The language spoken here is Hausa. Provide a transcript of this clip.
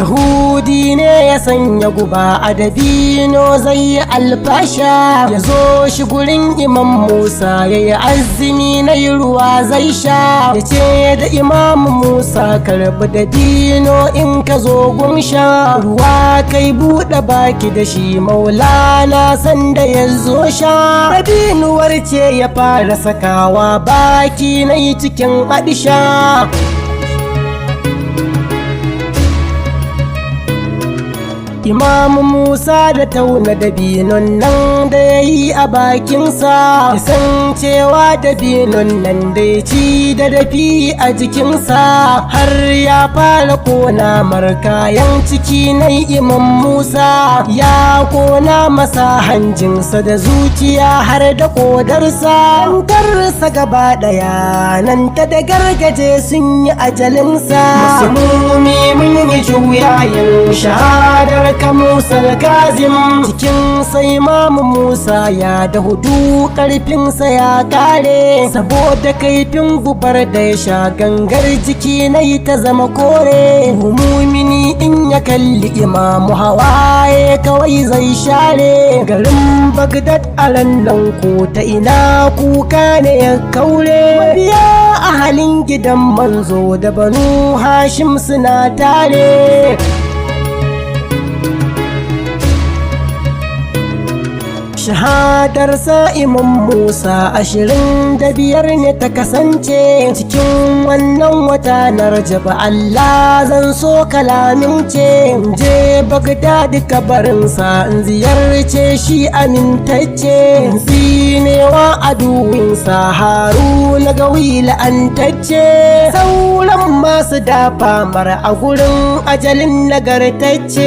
Yahudi ne ya sanya guba a dabino zai yi alfasha, ya zo shi gurin Imam Musa ya yi azumi na yi ruwa zai sha, ya ce da Imam Musa karbi dabino in ka zo gunsha, ruwa kai buɗe baki da shi Maulana sanda ya zo sha, dabinuwar ce ya fara sakawa baki na yi cikin aɗisha. Imam Musa da tauna dabinon nan da ya yi a bakinsa, ya san cewa dabinon nan da ya ci da dafi a jikinsa, har ya fara kona kayan ciki na Imam Musa, ya kona masa hanjinsa da zuciya har da kodarsa, karsa gaba daya nan ta da gargaje sun yi ajalinsa. Musulmi mun yi juyayin shahadar ka Musa al-Kazim, cikin sai Imam Musa ya da hudu karfinsa ya kare, saboda kaifin gubar da ya sha gangar jiki na yi ta zama kore. Mumini in ya kalli Imamu hawaye kawai zai share, garin Bagdad a lannan ko ta ina kuka ne ya kaure. Mabiya a halin gidan manzo da Banu Hashim suna tare. Shahadarsa Imam Musa 25 ne ta kasance, cikin wannan wata na Rajab Allah zan so kalamin ce, je Bagdad kabarinsa in ziyarce shi amintacce, tsinewa aduwinsa Haruna Gawi la'antacce, sauran masu dafa mara a gurin ajalin nagartacce.